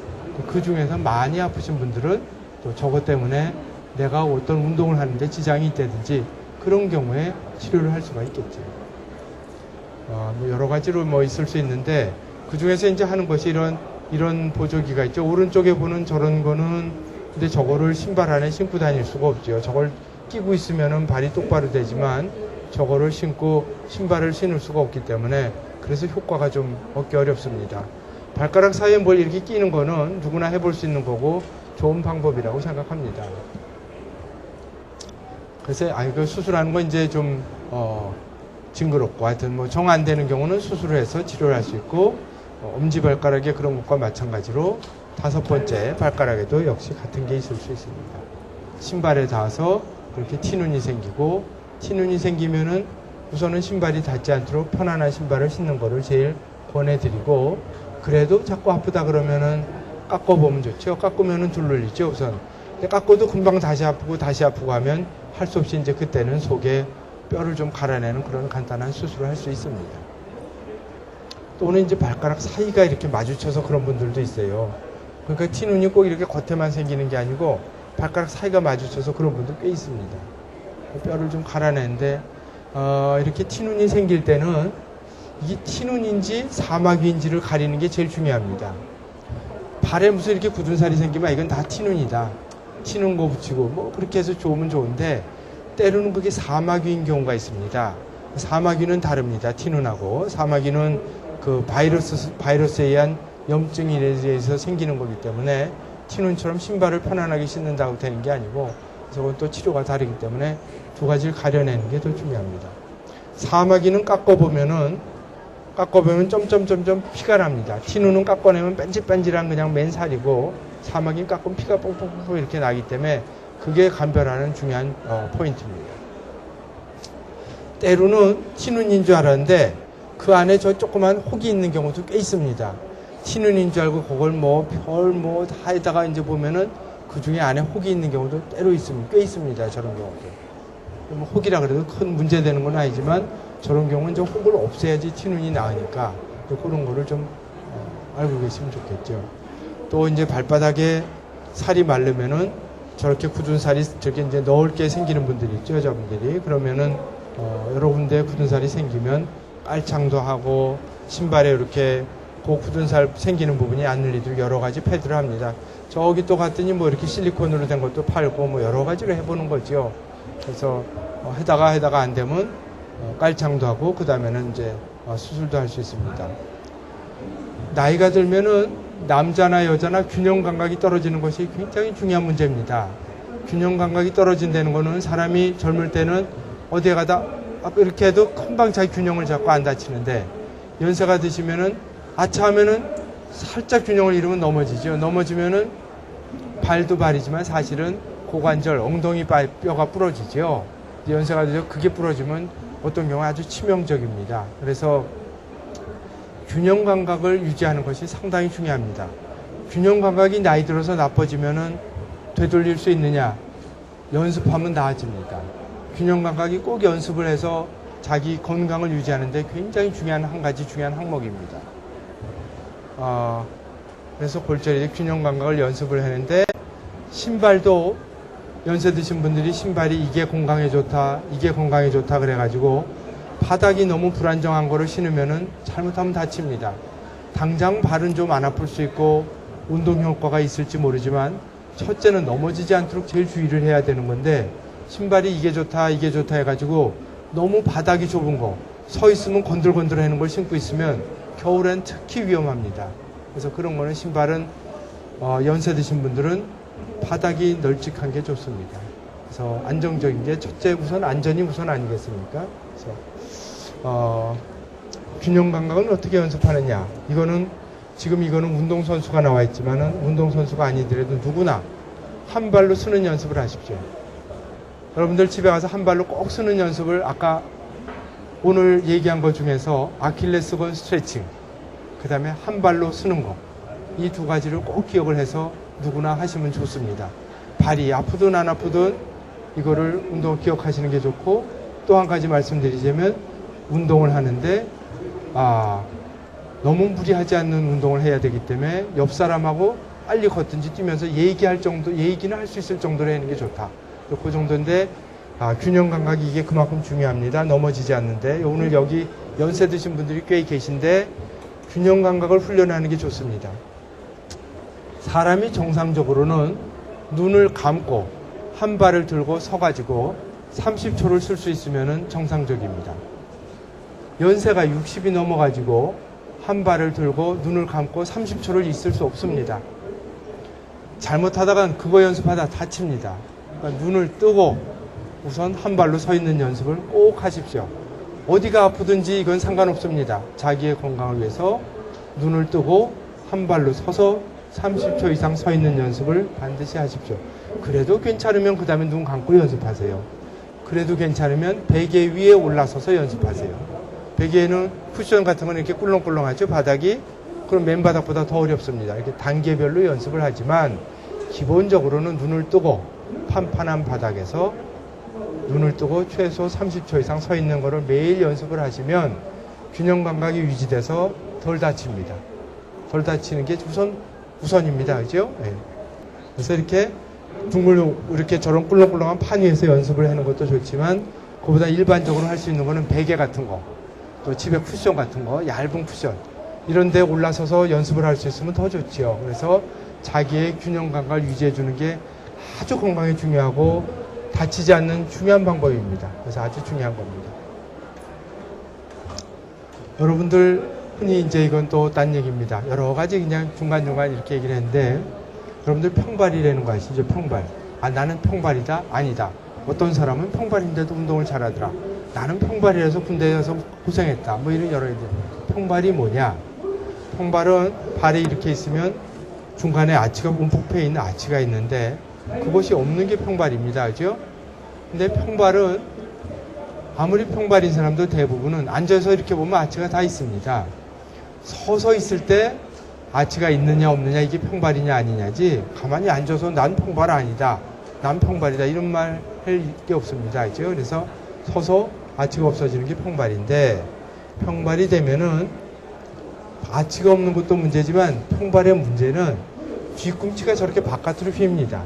그 중에서 많이 아프신 분들은 또 저것 때문에 내가 어떤 운동을 하는데 지장이 있다든지 그런 경우에 치료를 할 수가 있겠죠. 뭐 여러 가지로 뭐 있을 수 있는데 그 중에서 이제 하는 것이 이런 보조기가 있죠. 오른쪽에 보는 저런 거는 근데 저거를 신발 안에 신고 다닐 수가 없죠. 저걸 끼고 있으면은 발이 똑바로 되지만 저거를 신고 신발을 신을 수가 없기 때문에 그래서 효과가 좀 얻기 어렵습니다. 발가락 사이에 뭘 이렇게 끼는 거는 누구나 해볼 수 있는 거고 좋은 방법이라고 생각합니다. 그래서 그 수술하는 건 이제 좀 징그럽고 하여튼 뭐 정 안 되는 경우는 수술을 해서 치료를 할 수 있고 엄지발가락에 그런 것과 마찬가지로 5번째 발가락에도 역시 같은 게 있을 수 있습니다. 신발에 닿아서 그렇게 티눈이 생기고 티눈이 생기면은 우선은 신발이 닿지 않도록 편안한 신발을 신는 거를 제일 권해드리고 그래도 자꾸 아프다 그러면은 깎아보면 좋죠. 깎으면은 덜 눌리죠 우선. 근데 깎아도 금방 다시 아프고 하면 할 수 없이 이제 그때는 속에 뼈를 좀 갈아내는 그런 간단한 수술을 할 수 있습니다. 또는 이제 발가락 사이가 이렇게 마주쳐서 그런 분들도 있어요. 그러니까 티눈이 꼭 이렇게 겉에만 생기는 게 아니고 발가락 사이가 마주쳐서 그런 분들 꽤 있습니다. 뼈를 좀 갈아내는데 이렇게 티눈이 생길 때는 이게 티눈인지 사마귀인지를 가리는 게 제일 중요합니다. 발에 무슨 이렇게 굳은 살이 생기면 이건 다 티눈이다. 튀는 거 붙이고 뭐 그렇게 해서 좋으면 좋은데 때로는 그게 사마귀인 경우가 있습니다. 사마귀는 다릅니다. 티눈하고. 사마귀는 그 바이러스에 의한 염증에 의해서 생기는 거기 때문에 티눈처럼 신발을 편안하게 신는다고 되는 게 아니고 저건 또 치료가 다르기 때문에 두 가지를 가려내는 게 더 중요합니다. 사마귀는 깎아보면 점점점점 피가 납니다. 티눈은 깎아내면 뺀질뺀질한 그냥 맨 살이고 사마귀는 깎으면 피가 뽕뽕뽕 이렇게 나기 때문에 그게 감별하는 중요한 포인트입니다. 때로는 티눈인 줄 알았는데 그 안에 저 조그만 혹이 있는 경우도 꽤 있습니다. 티눈인 줄 알고 그걸 다 해다가 이제 보면은 그 중에 안에 혹이 있는 경우도 때로 있습니다. 꽤 있습니다. 저런 경우도. 뭐 혹이라 그래도 큰 문제 되는 건 아니지만 저런 경우는 저 혹을 없애야지 티눈이 나으니까 그런 거를 좀 알고 계시면 좋겠죠. 또 이제 발바닥에 살이 마르면은 저렇게 굳은 살이 저렇게 이제 넓게 생기는 분들이 있죠. 여자분들이. 그러면은 여러 군데 굳은 살이 생기면 깔창도 하고 신발에 이렇게 그 굳은 살 생기는 부분이 안 늘리도록 여러 가지 패드를 합니다. 저기 또 갔더니 뭐 이렇게 실리콘으로 된 것도 팔고 뭐 여러 가지를 해보는 거죠. 그래서 해다가 안 되면 깔창도 하고 그 다음에는 이제 수술도 할 수 있습니다. 나이가 들면은 남자나 여자나 균형 감각이 떨어지는 것이 굉장히 중요한 문제입니다. 균형 감각이 떨어진다는 거는 사람이 젊을 때는 어디에 가다 이렇게 해도 금방 자기 균형을 잡고 안 다치는데 연세가 드시면은 아차하면은 살짝 균형을 잃으면 넘어지죠. 넘어지면은 발도 발이지만 사실은 고관절, 엉덩이 뼈가 부러지죠. 연세가 들어 그게 부러지면 어떤 경우 아주 치명적입니다. 그래서 균형 감각을 유지하는 것이 상당히 중요합니다. 균형 감각이 나이 들어서 나빠지면은 되돌릴 수 있느냐? 연습하면 나아집니다. 균형 감각이 꼭 연습을 해서 자기 건강을 유지하는데 굉장히 중요한 한 가지 중요한 항목입니다. 그래서 골절이 균형 감각을 연습을 하는데 신발도 연세 드신 분들이 신발이 이게 건강에 좋다 그래가지고 바닥이 너무 불안정한 거를 신으면은 잘못하면 다칩니다. 당장 발은 좀 안 아플 수 있고 운동 효과가 있을지 모르지만 첫째는 넘어지지 않도록 제일 주의를 해야 되는 건데 신발이 이게 좋다 해가지고 너무 바닥이 좁은 거 서 있으면 건들건들 하는 걸 신고 있으면 겨울엔 특히 위험합니다. 그래서 그런 거는 신발은 연세 드신 분들은 바닥이 널찍한 게 좋습니다. 그래서 안정적인 게 첫째 우선 안전이 우선 아니겠습니까? 그래서 균형 감각은 어떻게 연습하느냐? 이거는 운동선수가 나와 있지만은 운동선수가 아니더라도 누구나 한 발로 쓰는 연습을 하십시오. 여러분들 집에 가서 한 발로 꼭 쓰는 연습을 아까 오늘 얘기한 것 중에서 아킬레스건 스트레칭, 그 다음에 한 발로 쓰는 거, 이 두 가지를 꼭 기억을 해서 누구나 하시면 좋습니다. 발이 아프든 안 아프든 이거를 운동 기억하시는 게 좋고 또 한 가지 말씀드리자면 운동을 하는데 너무 무리하지 않는 운동을 해야 되기 때문에 옆 사람하고 빨리 걷든지 뛰면서 얘기는 할 수 있을 정도로 하는 게 좋다. 그 정도인데 균형 감각이 이게 그만큼 중요합니다. 넘어지지 않는데 오늘 여기 연세 드신 분들이 꽤 계신데 균형 감각을 훈련하는 게 좋습니다. 사람이 정상적으로는 눈을 감고 한 발을 들고 서가지고 30초를 쓸 수 있으면 정상적입니다. 연세가 60이 넘어가지고 한 발을 들고 눈을 감고 30초를 있을 수 없습니다. 잘못하다간 그거 연습하다 다칩니다. 그러니까 눈을 뜨고 우선 한 발로 서 있는 연습을 꼭 하십시오. 어디가 아프든지 이건 상관없습니다. 자기의 건강을 위해서 눈을 뜨고 한 발로 서서 30초 이상 서 있는 연습을 반드시 하십시오. 그래도 괜찮으면 그 다음에 눈 감고 연습하세요. 그래도 괜찮으면 베개 위에 올라서서 연습하세요. 베개에는 쿠션 같은 건 이렇게 꿀렁꿀렁하죠, 바닥이. 그럼 맨바닥보다 더 어렵습니다. 이렇게 단계별로 연습을 하지만 기본적으로는 눈을 뜨고 판판한 바닥에서 눈을 뜨고 최소 30초 이상 서 있는 거를 매일 연습을 하시면 균형 감각이 유지돼서 덜 다칩니다. 덜 다치는 게 우선입니다. 그죠? 네. 그래서 이렇게 이렇게 저런 꿀렁꿀렁한 판 위에서 연습을 하는 것도 좋지만 그보다 일반적으로 할 수 있는 거는 베개 같은 거, 또 집에 쿠션 같은 거, 얇은 쿠션 이런 데 올라서서 연습을 할 수 있으면 더 좋지요. 그래서 자기의 균형 감각을 유지해 주는 게 아주 건강에 중요하고 다치지 않는 중요한 방법입니다. 그래서 아주 중요한 겁니다. 여러분들 흔히 이제 이건 또 딴 얘기입니다. 여러 가지 그냥 중간중간 이렇게 얘기를 했는데 여러분들 평발이라는 거 아시죠? 평발. 아, 나는 평발이다? 아니다. 어떤 사람은 평발인데도 운동을 잘하더라. 나는 평발이라서 군대에 가서 고생했다. 뭐 이런 여러 가지. 평발이 뭐냐? 평발은 발이 이렇게 있으면 중간에 아치가 움푹 있는 아치가 있는데 그것이 없는 게 평발입니다. 그죠? 근데 평발은 아무리 평발인 사람도 대부분은 앉아서 이렇게 보면 아치가 다 있습니다. 서서 있을 때 아치가 있느냐 없느냐 이게 평발이냐 아니냐지 가만히 앉아서 난 평발 아니다. 난 평발이다. 이런 말 할 게 없습니다. 그죠? 그래서 서서 아치가 없어지는 게 평발인데 평발이 되면은 아치가 없는 것도 문제지만 평발의 문제는 뒤꿈치가 저렇게 바깥으로 휩니다.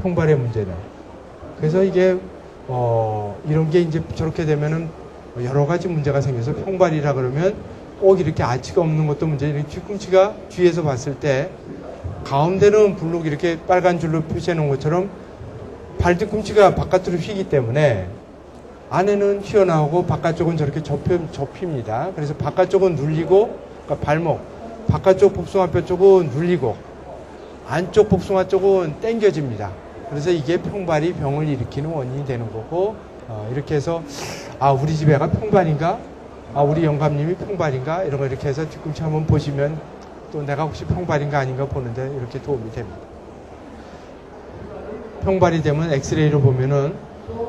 평발의 문제는. 그래서 이게 이런 게 이제 저렇게 되면은 여러 가지 문제가 생겨서 평발이라 그러면 꼭 이렇게 아치가 없는 것도 문제지. 뒤꿈치가 뒤에서 봤을 때 가운데는 블록 이렇게 빨간 줄로 표시해 놓은 것처럼 발 뒤꿈치가 바깥으로 휘기 때문에 안에는 튀어나오고 바깥쪽은 저렇게 접힙니다. 그래서 바깥쪽은 눌리고 그러니까 발목 바깥쪽 복숭아뼈 쪽은 눌리고 안쪽 복숭아 쪽은 당겨집니다. 그래서 이게 평발이 병을 일으키는 원인이 되는 거고 이렇게 해서 아 우리 집 애가 평발인가? 아 우리 영감님이 평발인가? 이런 거 이렇게 해서 뒤꿈치 한번 보시면 또 내가 혹시 평발인가 아닌가 보는데 이렇게 도움이 됩니다. 평발이 되면 엑스레이로 보면은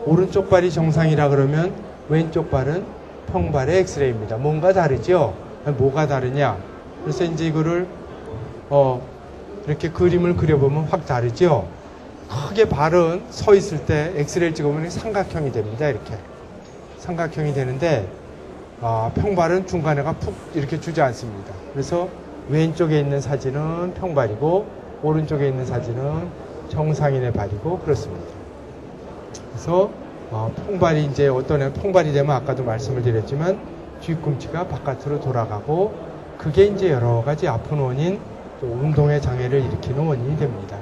오른쪽 발이 정상이라 그러면 왼쪽 발은 평발의 엑스레이입니다. 뭔가 다르죠? 뭐가 다르냐? 그래서 이제 이거를 이렇게 그림을 그려보면 확 다르죠? 크게 발은 서 있을 때 엑스레이를 찍어보면 삼각형이 됩니다. 이렇게 삼각형이 되는데 평발은 중간에가 푹 이렇게 주지 않습니다. 그래서 왼쪽에 있는 사진은 평발이고 오른쪽에 있는 사진은 정상인의 발이고 그렇습니다. 그래서 평발이 이제 어떤 애 평발이 되면 아까도 말씀을 드렸지만 뒤꿈치가 바깥으로 돌아가고 그게 이제 여러 가지 아픈 원인 또 운동의 장애를 일으키는 원인이 됩니다.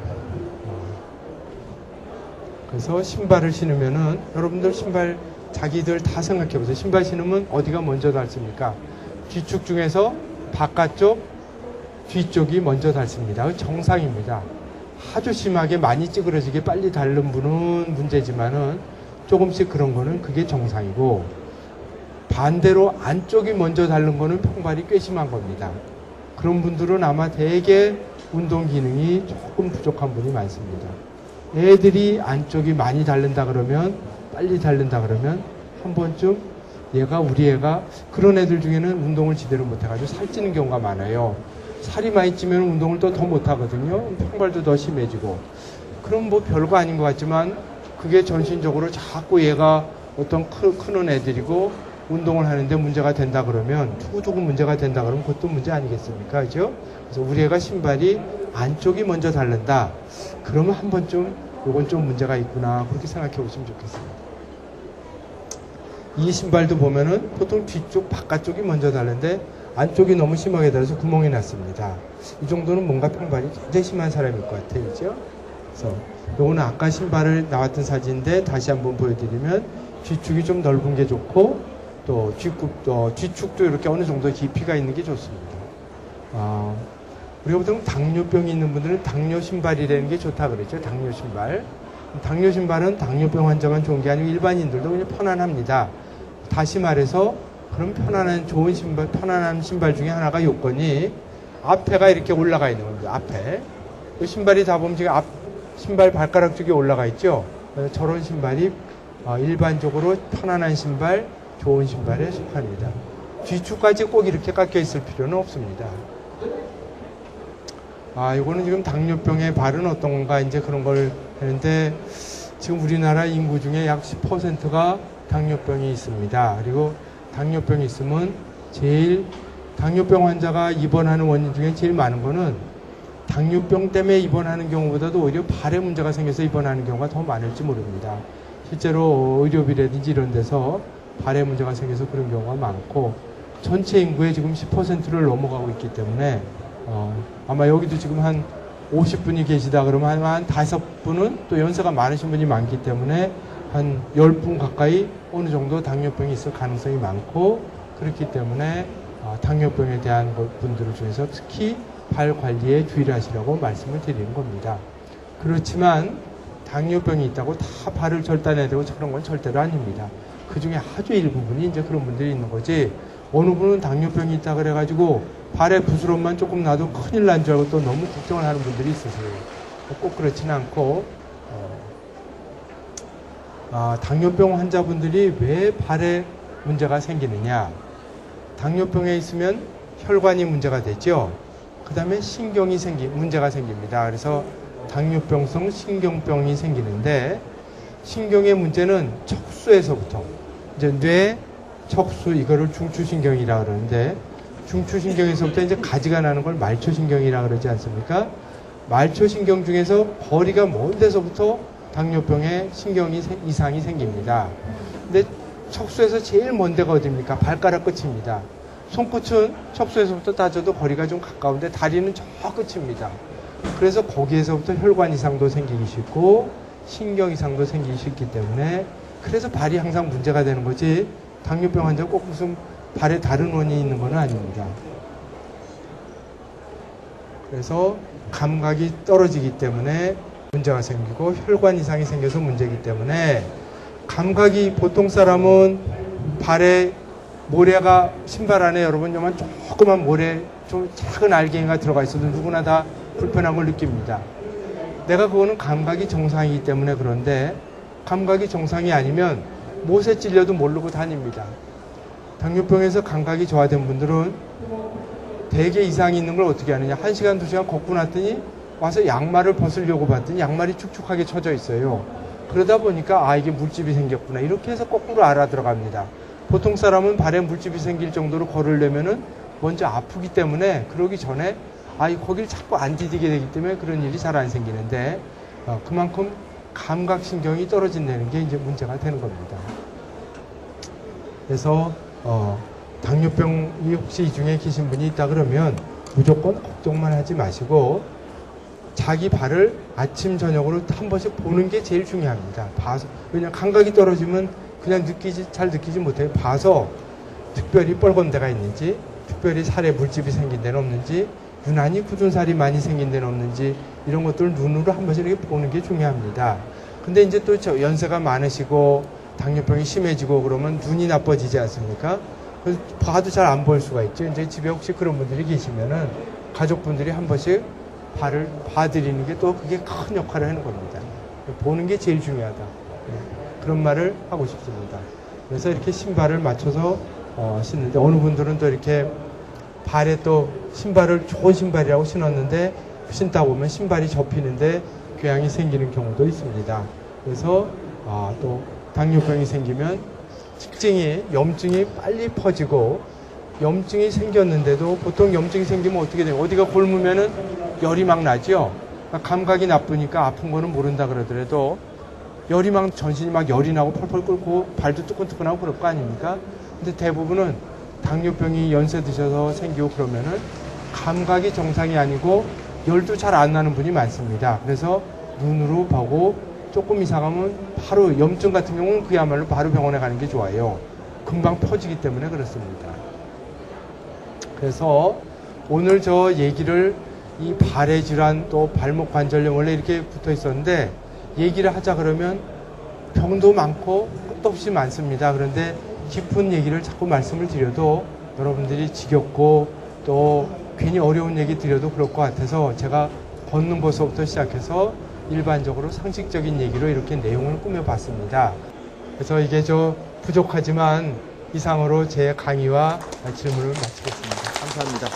그래서 신발을 신으면은 여러분들 신발 자기들 다 생각해 보세요. 신발 신으면 어디가 먼저 닳습니까? 뒤축 중에서 바깥쪽 뒤쪽이 먼저 닳습니다. 정상입니다. 아주 심하게 많이 찌그러지게 빨리 닳는 분은 문제지만은 조금씩 그런 거는 그게 정상이고 반대로 안쪽이 먼저 닳는 거는 평발이 꽤 심한 겁니다. 그런 분들은 아마 대개 운동 기능이 조금 부족한 분이 많습니다. 애들이 안쪽이 많이 닳는다 그러면 빨리 닳는다 그러면 한 번쯤 우리 애가 그런 애들 중에는 운동을 제대로 못해가지고 살찌는 경우가 많아요. 살이 많이 찌면 운동을 또 더 못하거든요. 평발도 더 심해지고. 그럼 뭐 별거 아닌 것 같지만 그게 전신적으로 자꾸 얘가 어떤 크는 애들이고 운동을 하는데 문제가 된다 그러면 조금 문제가 된다 그러면 그것도 문제 아니겠습니까? 그죠? 그래서 우리 애가 신발이 안쪽이 먼저 닳는다. 그러면 한 번쯤 요건 좀 문제가 있구나. 그렇게 생각해 보시면 좋겠습니다. 이 신발도 보면은 보통 뒤쪽 바깥쪽이 먼저 닳는데 안쪽이 너무 심하게 닳아서 구멍이 났습니다. 이 정도는 뭔가 평발이 굉장히 심한 사람일 것 같아요. 그죠? 그래서 요거는 아까 신발을 나왔던 사진인데 다시 한번 보여드리면 뒤축이 좀 넓은 게 좋고 또 뒤축도 이렇게 어느 정도 깊이가 있는 게 좋습니다. 우리가 보통 당뇨병이 있는 분들은 당뇨 신발이라는 게 좋다 그랬죠. 당뇨 신발. 당뇨 신발은 당뇨병 환자만 좋은 게 아니고 일반인들도 그냥 편안합니다. 다시 말해서 그럼 좋은 신발, 편안한 신발 중에 하나가 요건이 앞에가 이렇게 올라가 있는 겁니다. 앞에. 그 신발이 다 보면 지금 신발 발가락 쪽에 올라가 있죠. 저런 신발이 일반적으로 편안한 신발, 좋은 신발에 속합니다. 뒤축까지 꼭 이렇게 깎여 있을 필요는 없습니다. 이거는 지금 당뇨병의 발은 어떤 건가 이제 그런 걸 하는데 지금 우리나라 인구 중에 약 10%가 당뇨병이 있습니다. 그리고 당뇨병이 있으면 당뇨병 환자가 입원하는 원인 중에 제일 많은 거는 당뇨병 때문에 입원하는 경우보다도 오히려 발에 문제가 생겨서 입원하는 경우가 더 많을지 모릅니다. 실제로 의료비라든지 이런 데서 발에 문제가 생겨서 그런 경우가 많고 전체 인구의 지금 10%를 넘어가고 있기 때문에 아마 여기도 지금 한 50분이 계시다 그러면 한 5분은 또 연세가 많으신 분이 많기 때문에 한 10분 가까이 어느 정도 당뇨병이 있을 가능성이 많고, 그렇기 때문에 당뇨병에 대한 분들 중에서 특히 발 관리에 주의를 하시라고 말씀을 드리는 겁니다. 그렇지만 당뇨병이 있다고 다 발을 절단해야 되고 그런 건 절대로 아닙니다. 그 중에 아주 일부분이 이제 그런 분들이 있는 거지, 어느 분은 당뇨병이 있다 그래가지고 발에 부스럼만 조금 나도 큰일 난 줄 알고 또 너무 걱정을 하는 분들이 있으세요. 꼭 그렇지는 않고, 당뇨병 환자분들이 왜 발에 문제가 생기느냐. 당뇨병에 있으면 혈관이 문제가 되죠. 그 다음에 신경이 문제가 생깁니다. 그래서 당뇨병성 신경병이 생기는데, 신경의 문제는 척수에서부터, 이제 뇌, 척수, 이거를 중추신경이라 그러는데, 중추신경에서부터 이제 가지가 나는 걸 말초신경이라 그러지 않습니까? 말초신경 중에서 거리가 먼 데서부터 당뇨병의 이상이 생깁니다. 근데 척수에서 제일 먼 데가 어디입니까? 발가락 끝입니다. 손끝은 척수에서부터 따져도 거리가 좀 가까운데 다리는 저 끝입니다. 그래서 거기에서부터 혈관 이상도 생기기 쉽고 신경 이상도 생기기 쉽기 때문에, 그래서 발이 항상 문제가 되는 거지, 당뇨병 환자가 꼭 무슨 발에 다른 원인이 있는 건 아닙니다. 그래서 감각이 떨어지기 때문에 문제가 생기고 혈관 이상이 생겨서 문제이기 때문에, 감각이, 보통 사람은 발에 모래가, 신발 안에 여러분 요만 조그만 모래, 좀 작은 알갱이가 들어가 있어도 누구나 다 불편한 걸 느낍니다. 내가 그거는 감각이 정상이기 때문에 그런데, 감각이 정상이 아니면 못에 찔려도 모르고 다닙니다. 당뇨병에서 감각이 저하된 분들은 대개 이상이 있는 걸 어떻게 하느냐. 1시간, 2시간 걷고 났더니 와서 양말을 벗으려고 봤더니 양말이 축축하게 쳐져 있어요. 그러다 보니까 이게 물집이 생겼구나. 이렇게 해서 거꾸로 알아들어갑니다. 보통 사람은 발에 물집이 생길 정도로 걸으려면은 먼저 아프기 때문에, 그러기 전에 거길 자꾸 안 디디게 되기 때문에 그런 일이 잘 안 생기는데, 그만큼 감각신경이 떨어진다는 게 이제 문제가 되는 겁니다. 그래서 당뇨병이 혹시 이 중에 계신 분이 있다 그러면 무조건 걱정만 하지 마시고, 자기 발을 아침 저녁으로 한 번씩 보는 게 제일 중요합니다. 봐서, 왜냐면 감각이 떨어지면 그냥 잘 느끼지 못해요. 봐서 특별히 뻘건 데가 있는지, 특별히 살에 물집이 생긴 데는 없는지, 유난히 굳은 살이 많이 생긴 데는 없는지, 이런 것들을 눈으로 한 번씩 이렇게 보는 게 중요합니다. 근데 이제 또 연세가 많으시고 당뇨병이 심해지고 그러면 눈이 나빠지지 않습니까? 그래서 봐도 잘 안 보일 수가 있죠. 이제 집에 혹시 그런 분들이 계시면은 가족분들이 한 번씩 발을 봐드리는 게 또 그게 큰 역할을 하는 겁니다. 보는 게 제일 중요하다. 그런 말을 하고 싶습니다. 그래서 이렇게 신발을 맞춰서 신는데, 어느 분들은 또 이렇게 발에 또 신발을 좋은 신발이라고 신었는데 신다 보면 신발이 접히는데 궤양이 생기는 경우도 있습니다. 그래서 또 당뇨병이 생기면 특징이, 염증이 빨리 퍼지고, 염증이 생겼는데도 보통 염증이 생기면 어떻게 돼요? 어디가 곪으면은 열이 막 나죠? 그러니까 감각이 나쁘니까 아픈 거는 모른다 그러더라도 열이 막, 전신이 막 열이 나고 펄펄 끓고 발도 뜨끈뜨끈하고 그럴 거 아닙니까? 근데 대부분은 당뇨병이 연세 드셔서 생기고 그러면은 감각이 정상이 아니고 열도 잘 안 나는 분이 많습니다. 그래서 눈으로 보고 조금 이상하면 바로, 염증 같은 경우는 그야말로 바로 병원에 가는 게 좋아요. 금방 퍼지기 때문에 그렇습니다. 그래서 오늘 저 얘기를, 이 발의 질환 또 발목 관절염, 원래 이렇게 붙어 있었는데 얘기를 하자 그러면 병도 많고 끝도 없이 많습니다. 그런데 깊은 얘기를 자꾸 말씀을 드려도 여러분들이 지겹고 또 괜히 어려운 얘기 드려도 그럴 것 같아서 제가 걷는 것부터 시작해서 일반적으로 상식적인 얘기로 이렇게 내용을 꾸며봤습니다. 그래서 이게 부족하지만 이상으로 제 강의와 질문을 마치겠습니다. 감사합니다.